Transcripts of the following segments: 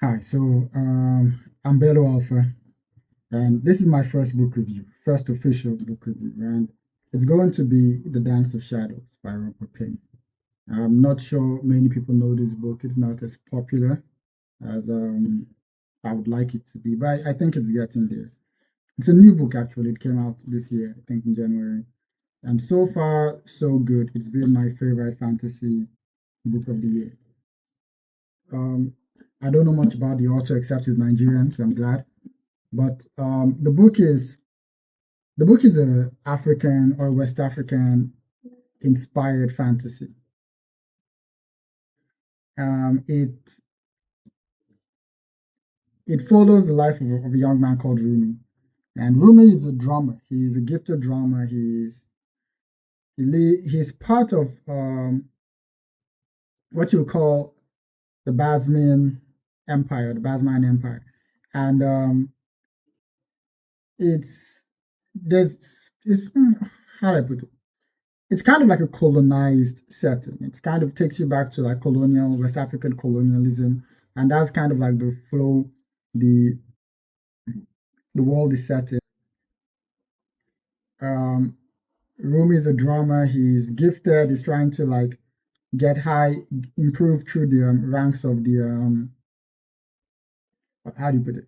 Hi, I'm Bello Alpha, and this is my first book review, first official book review, and it's going to be The Dance of Shadows by Rogba Payne. I'm not sure many people know this book. It's not as popular as I would like it to be, but I think it's getting there. It's a new book, actually. It came out this year, I think in January. And so far, so good. It's been my favorite fantasy book of the year. Um, I don't know much about the author except he's Nigerian, so I'm glad. But the book is a African or West African inspired fantasy. It it follows the life of a young man called Rumi, and Rumi is a drummer. He's a gifted drummer. He's part of what you call the Basman Empire, and it's there's it's how do I put it? It's kind of like a colonized setting. It kind of takes you back to like colonial West African colonialism, and that's kind of like the flow the the world is set in. Um, Rumi is a drummer. He's gifted. He's trying to like get high, improve through the ranks of the how do you put it?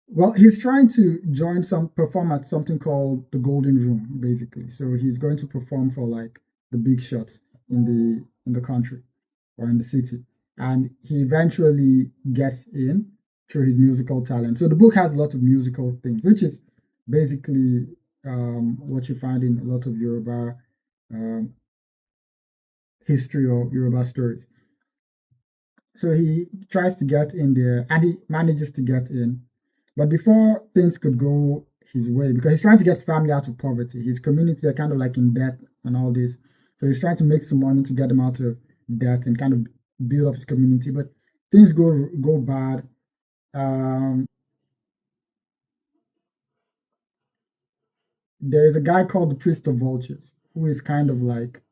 Well, he's trying to perform at something called the Golden Room, basically. So he's going to perform for like the big shots in the country or in the city, and he eventually gets in through his musical talent. So the book has a lot of musical things, which is basically what you find in a lot of Yoruba um, history or Yoruba stories. So he tries to get in there and he manages to get in. But before things could go his way, because he's trying to get his family out of poverty, his community are kind of like in debt and all this. So he's trying to make some money to get them out of debt and kind of build up his community. But things go bad. Um, there is a guy called the Priest of Vultures, who is kind of like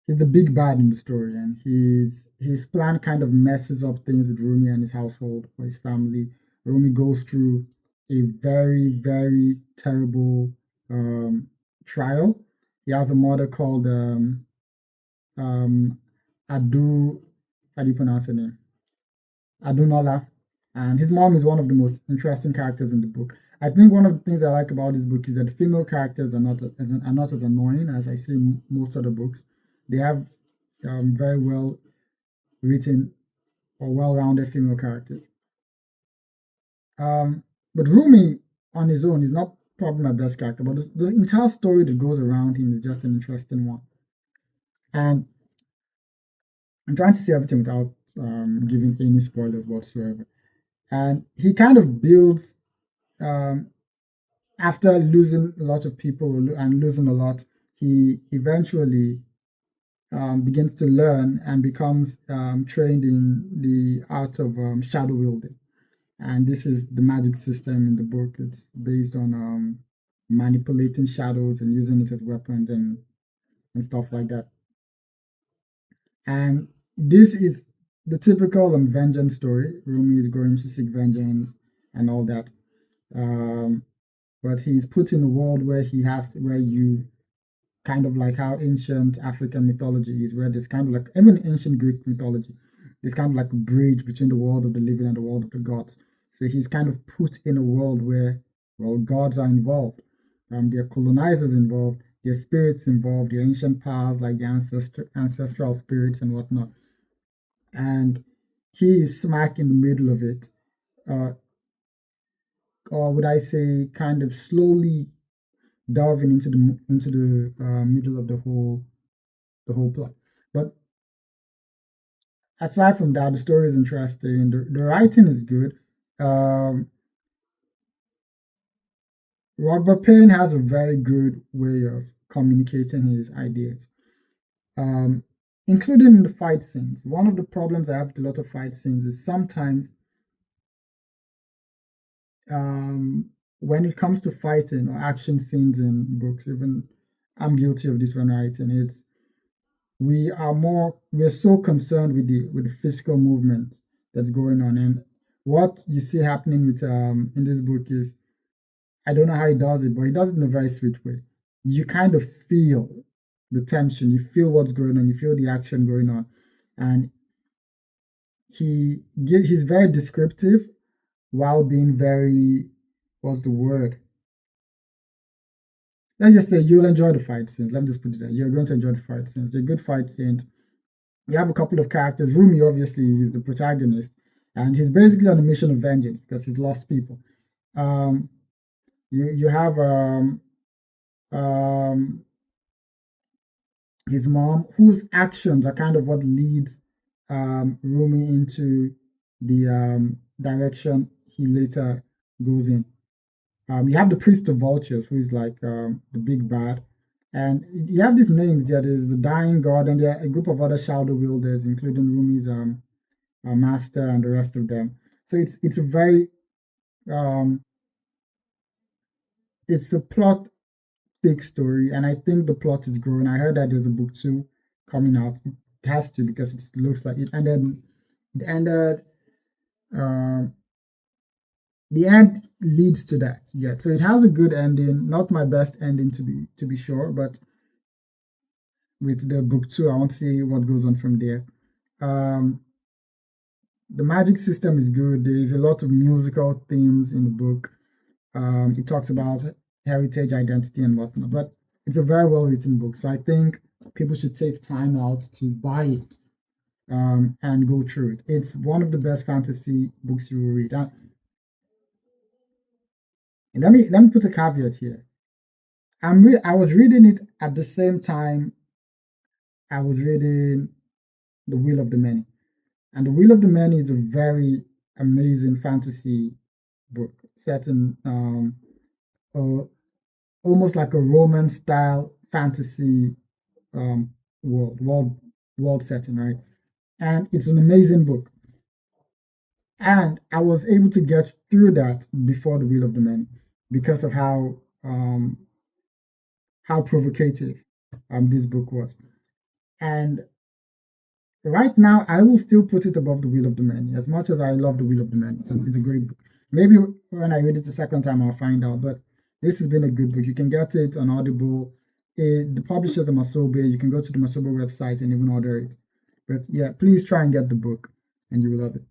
he's the big bad in the story, and his plan kind of messes up things with Rumi and his household or his family. Rumi goes through a very terrible um, trial. He has a mother called um, Adu. How do you pronounce her name? Adunola, and his mom is one of the most interesting characters in the book. I think one of the things I like about this book is that female characters are not as annoying as I see in most other books. They have very well written or well-rounded female characters. Um, but Rumi on his own is not probably my best character, but the entire story that goes around him is just an interesting one. And I'm trying to say everything without giving any spoilers whatsoever. And he kind of builds um, after losing a lot of people and losing a lot, he eventually begins to learn and becomes trained in the art of shadow wielding. And this is the magic system in the book. It's based on manipulating shadows and using it as weapons and stuff like that. And this is the typical vengeance story. Rumi is going to seek vengeance and all that. Um, but he's put in a world where you kind of like how ancient African mythology is, where there's kind of like even ancient Greek mythology, there's kind of like a bridge between the world of the living and the world of the gods. So he's kind of put in a world where, well, gods are involved, there are colonizers involved, there are spirits involved, the ancient powers like the ancestral spirits and whatnot. And he is smack in the middle of it, uh, or would I say, kind of slowly delving into the middle of the whole plot. But aside from that, the story is interesting. The writing is good. Um, Rogba Payne has a very good way of communicating his ideas, um, including in the fight scenes. One of the problems I have with a lot of fight scenes is sometimes um, when it comes to fighting or action scenes in books, even I'm guilty of this when writing. We're so concerned with the physical movement that's going on. And what you see happening with in this book is, I don't know how he does it, but he does it in a very sweet way. You kind of feel the tension, you feel what's going on, you feel the action going on, and he's very descriptive while being very, what's the word? Let's just say you'll enjoy the fight scenes. Let me just put it there. You're going to enjoy the fight scenes. They're good fight scenes. You have a couple of characters. Rumi obviously is the protagonist, and he's basically on a mission of vengeance because he's lost people. Um, you have um, his mom, whose actions are kind of what leads Rumi into the direction he later goes in. You have the priest of vultures, who is like the big bad, and you have these names. There is the dying god, and there are a group of other shadow wielders, including Rumi's master and the rest of them. So it's a very um, it's a plot thick story, and I think the plot is growing. I heard that there's a book two coming out. It has to, because it looks like it ended. It ended. Um, the end leads to that. Yeah, so it has a good ending. Not my best ending, to be sure, but with the book two, I want to see what goes on from there. Um, the magic system is good. There is a lot of musical themes in the book. It talks about heritage, identity, and whatnot. But it's a very well written book, so I think people should take time out to buy it and go through it. It's one of the best fantasy books you will read. And let me put a caveat here. I was reading it at the same time I was reading The Will of the Many, and The Will of the Many is a very amazing fantasy book set in a, almost like a Roman style fantasy um, world, world, world setting, right? And it's an amazing book. And I was able to get through that before The Will of the Many because of how provocative this book was. And right now, I will still put it above The Will of the Many, as much as I love The Will of the Many. It's a great book. Maybe when I read it the second time, I'll find out. But this has been a good book. You can get it on Audible. The publishers are Masobe. You can go to the Masobe website and even order it. But yeah, please try and get the book, and you will love it.